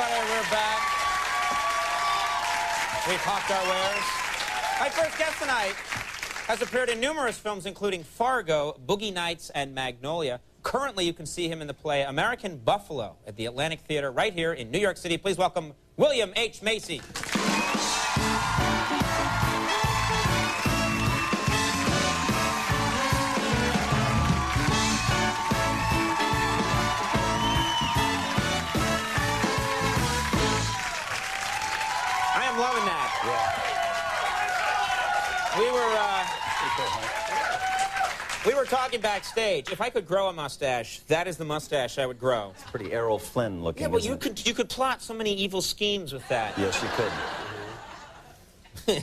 everybody. We're back. We've hawked our wares. My first guest tonight has appeared in numerous films, including Fargo, Boogie Nights, and Magnolia. Currently, you can see him in the play American Buffalo at the Atlantic Theater right here in New York City. Please welcome William H. Macy. Loving that. Yeah. We were talking backstage. If I could grow a mustache, that is the mustache I would grow. It's pretty Errol Flynn looking. Yeah, well, you could plot so many evil schemes with that. Yes, you could.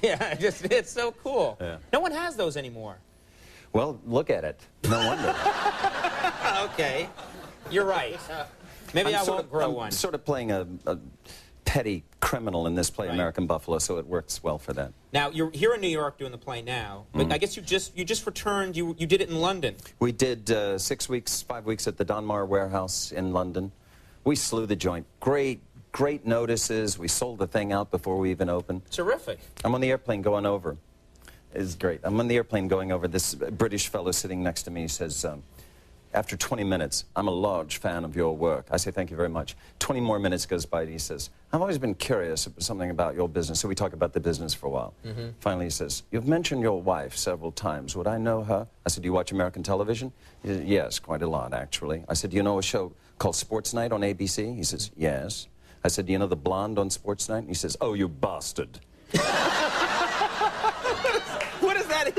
Yeah, it's so cool. Yeah. No one has those anymore. Well, look at it. No wonder. Okay, you're right. Maybe I won't grow one. I'm sort of playing a petty criminal in this play, right. American Buffalo, so it works well for that. Now, you're here in New York doing the play now, but I guess you just returned. You did it in London. We did 5 weeks at the Donmar warehouse in London. We slew the joint. Great notices. We sold the thing out before we even opened. Terrific. I'm on the airplane going over. It's great. I'm on the airplane going over. This British fellow sitting next to me says, after 20 minutes, I'm a large fan of your work. I say, thank you very much. 20 more minutes goes by, and he says, I've always been curious about something about your business. So we talk about the business for a while. Finally, he says, you've mentioned your wife several times. Would I know her? I said, do you watch American television? He said, yes, quite a lot, actually. I said, do you know a show called Sports Night on ABC? He says, yes. I said, do you know the blonde on Sports Night? And he says, oh, you bastard. What is that?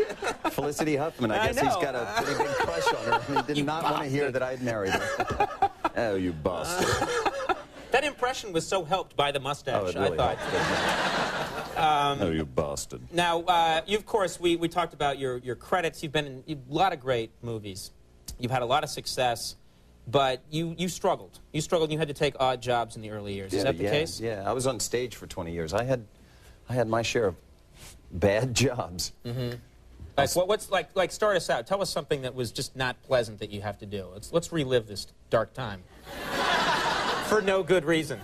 Felicity Huffman. I guess he's got a pretty big crush on her, and he did not want to hear that I'd married her. Oh, you bastard. That impression was so helped by the mustache, oh, it really I thought. Oh, you bastard. Now, of course, we talked about your credits. You've been in a lot of great movies. You've had a lot of success, but you struggled. You struggled, and you had to take odd jobs in the early years. Is that the case? Yeah, I was on stage for 20 years. I had my share of bad jobs. Like start us out. Tell us something that was just not pleasant that you have to do. Let's relive this dark time. For no good reason.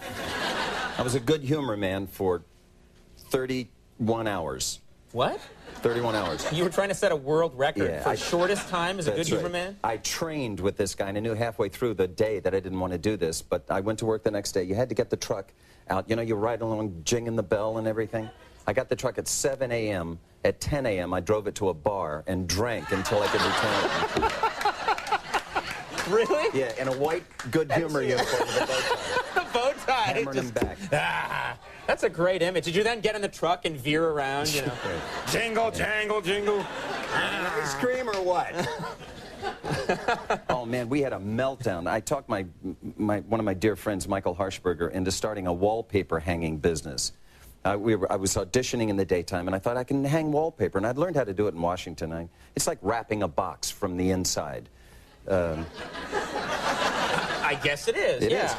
I was a good humor man for 31 hours. What? 31 hours. You were trying to set a world record for shortest time as a good humor man? I trained with this guy, and I knew halfway through the day that I didn't want to do this, but I went to work the next day. You had to get the truck out. You know, you ride along jinging the bell and everything. I got the truck at 7 a.m. At 10 a.m., I drove it to a bar and drank until I could return it. Really? Yeah, in a white good humor uniform with a bow tie. A bow tie. Hammering him back. That's a great image. Did you then get in the truck and veer around, you know? Jingle, jangle, jingle. Scream or what? Oh, man, we had a meltdown. I talked one of my dear friends, Michael Harshberger, into starting a wallpaper hanging business. I was auditioning in the daytime, and I thought I can hang wallpaper, and I'd learned how to do it in Washington. It's like wrapping a box from the inside. I guess it is, It is.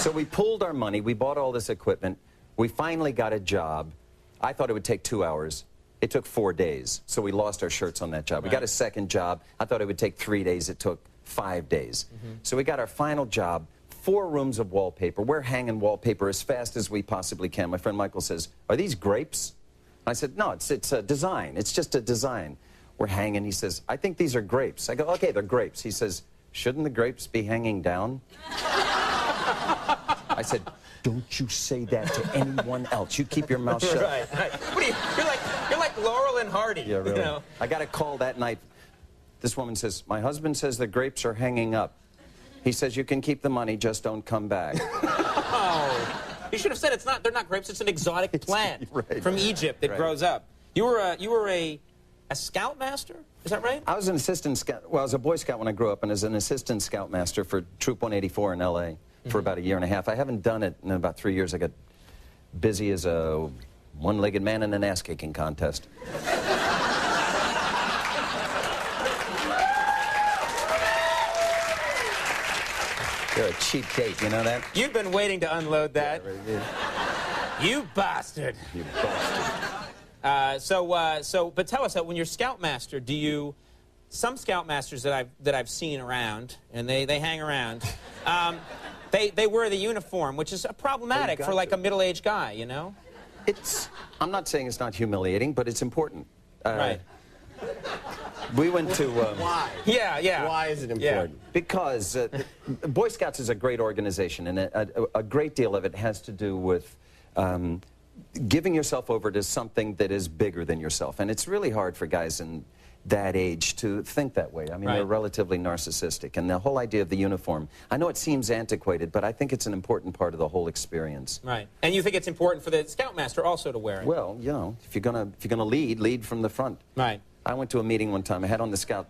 So we pooled our money. We bought all this equipment. We finally got a job. I thought it would take 2 hours. It took 4 days, so we lost our shirts on that job. Right. We got a second job. I thought it would take 3 days. It took 5 days. So we got our final job. 4 rooms of wallpaper. We're hanging wallpaper as fast as we possibly can. My friend Michael says, are these grapes? I said, no, it's a design. It's just a design. We're hanging. He says, I think these are grapes. I go, okay, they're grapes. He says, shouldn't the grapes be hanging down? I said, don't you say that to anyone else. You keep your mouth shut. Right. What are you, you're like Laurel and Hardy. Yeah, really. You know? I got a call that night. This woman says, my husband says the grapes are hanging up. He says, you can keep the money, just don't come back. Oh. You should have said they're not grapes, it's an exotic plant from Egypt that grows up. You were a scoutmaster? Is that right? I was an assistant scout. Well, I was a Boy Scout when I grew up, and as an assistant scoutmaster for Troop 184 in L.A. for about 1.5 years. I haven't done it in about 3 years. I got busy as a one-legged man in an ass-kicking contest. You're a cheap date, you know that? You've been waiting to unload that. Yeah, you bastard. You bastard. But tell us that when you're scoutmaster, do you? Some scoutmasters that I've seen around, and they hang around. They wear the uniform, which is problematic for like a middle-aged guy, you know? I'm not saying it's not humiliating, but it's important. Right. We went to... Why? Yeah. Why is it important? Because Boy Scouts is a great organization, and a great deal of it has to do with giving yourself over to something that is bigger than yourself. And it's really hard for guys in that age to think that way. I mean, they're relatively narcissistic. And the whole idea of the uniform, I know it seems antiquated, but I think it's an important part of the whole experience. Right. And you think it's important for the Scoutmaster also to wear it? Well, you know, if you're gonna lead from the front. Right. I went to a meeting one time. I had on the Scout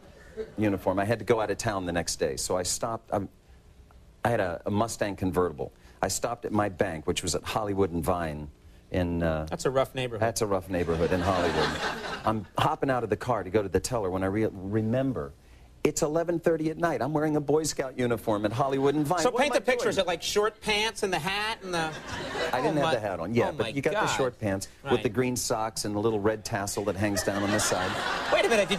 uniform. I had to go out of town the next day, so I stopped. I had a Mustang convertible. I stopped at my bank, which was at Hollywood and Vine. That's a rough neighborhood. That's a rough neighborhood in Hollywood. I'm hopping out of the car to go to the teller when I remember it's 11:30 at night. I'm wearing a Boy Scout uniform at Hollywood and Vine. So what paint the picture. doing? Is it like short pants and the hat and the... I didn't have the hat on. Yeah, oh but you got the short pants with the green socks and the little red tassel that hangs down on the side. Wait a minute.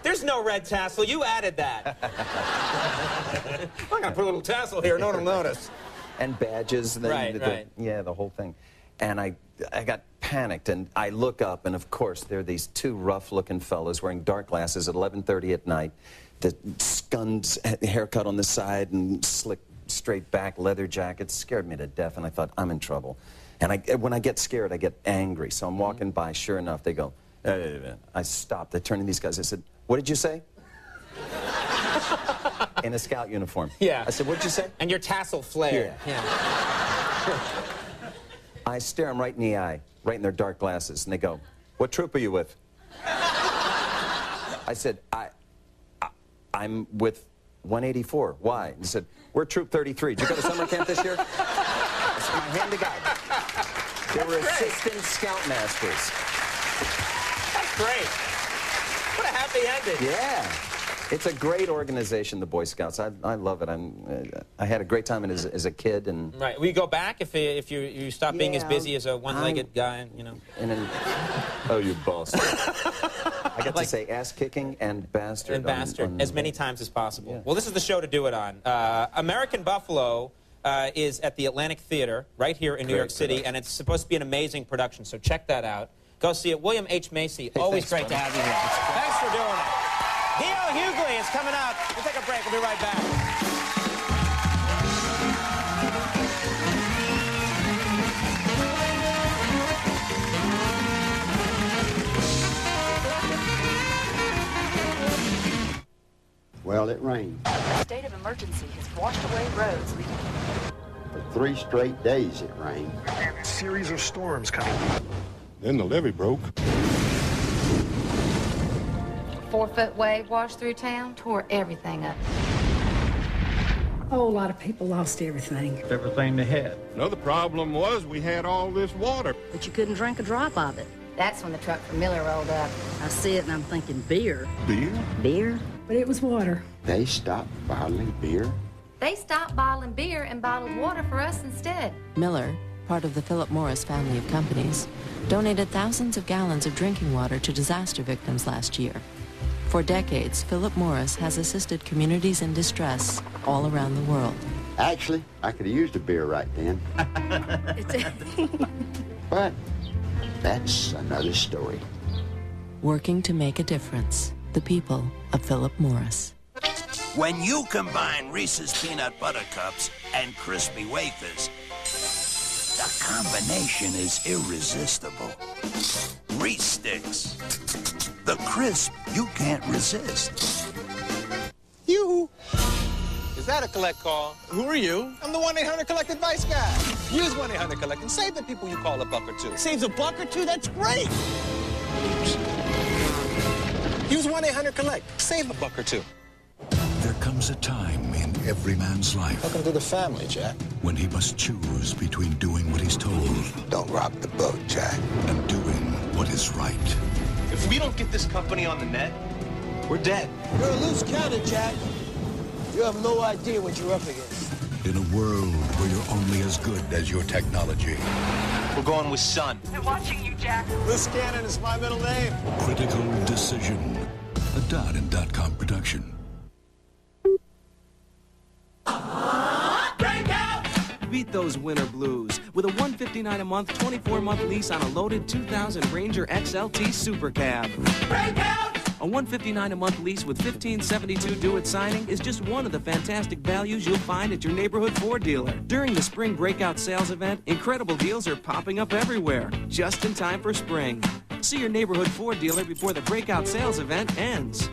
There's no red tassel. You added that. I'm going to put a little tassel here. No one will notice. And badges. And Right. Yeah, the whole thing. And I got panicked, and I look up, and of course, there are these two rough-looking fellas wearing dark glasses at 11:30 at night, the scund haircut on the side and slick, straight back leather jackets. Scared me to death, and I thought, I'm in trouble. And when I get scared, I get angry. So I'm walking by, sure enough, they go, I stopped. I turned to these guys. I said, what did you say? In a Scout uniform. Yeah. I said, what did you say? And your tassel flared. Yeah. I stare them right in the eye, right in their dark glasses, and they go, what troop are you with? I said, I'm with 184. Why? And he said, we're Troop 33. Did you go to summer camp this year? I said, my hand to God. They were assistant scoutmasters. That's great. What a happy ending. Yeah. It's a great organization, the Boy Scouts. I love it. I had a great time as a kid. And right. Will you go back if you stop being as busy as a one-legged guy, you know? Oh, you bastard. I got to say ass-kicking and bastard. And bastard, as many times as possible. Yeah. Well, this is the show to do it on. American Buffalo is at the Atlantic Theater right here in New York City, and it's supposed to be an amazing production, so check that out. Go see it. William H. Macy, always great to have you here. Thanks for doing it. D.L. Hughley is coming up. We'll take a break. We'll be right back. Well, it rained. A state of emergency has washed away roads. For 3 straight days it rained. A series of storms coming. Then the levee broke. 4-foot wave washed through town, tore everything up. A whole lot of people lost everything. Everything they had. Another problem was we had all this water. But you couldn't drink a drop of it. That's when the truck from Miller rolled up. I see it and I'm thinking beer. Beer? Beer? But it was water. They stopped bottling beer. They stopped bottling beer and bottled water for us instead. Miller, part of the Philip Morris family of companies, donated thousands of gallons of drinking water to disaster victims last year. For decades, Philip Morris has assisted communities in distress all around the world. Actually, I could have used a beer right then. But that's another story. Working to make a difference. The people of Philip Morris. When you combine Reese's Peanut Butter Cups and Crispy Wafers, the combination is irresistible. Reese Sticks. The crisp you can't resist. You. Is that a collect call? Who are you? I'm the 1-800-COLLECT advice guy. Use 1-800-COLLECT and save the people you call a buck or two. Saves a buck or two? That's great. Use 1-800-COLLECT. Save a buck or two. There comes a time in every man's life. Welcome to the family, Jack. When he must choose between doing what he's told. Don't rock the boat, Jack. And doing what is right. If we don't get this company on the net, we're dead. You're a loose cannon, Jack. You have no idea what you're up against. In a world where you're only as good as your technology. We're going with Sun. They're watching you, Jack. Loose cannon is my middle name. Critical Decision. A Dot and .com production. Break out! beat those winter blues with a $159 a month, 24-month lease on a loaded 2000 Ranger XLT Super Cab. Breakout! A $159 a month lease with $15.72 due at signing is just one of the fantastic values you'll find at your neighborhood Ford dealer. During the spring breakout sales event, incredible deals are popping up everywhere, just in time for spring. See your neighborhood Ford dealer before the breakout sales event ends.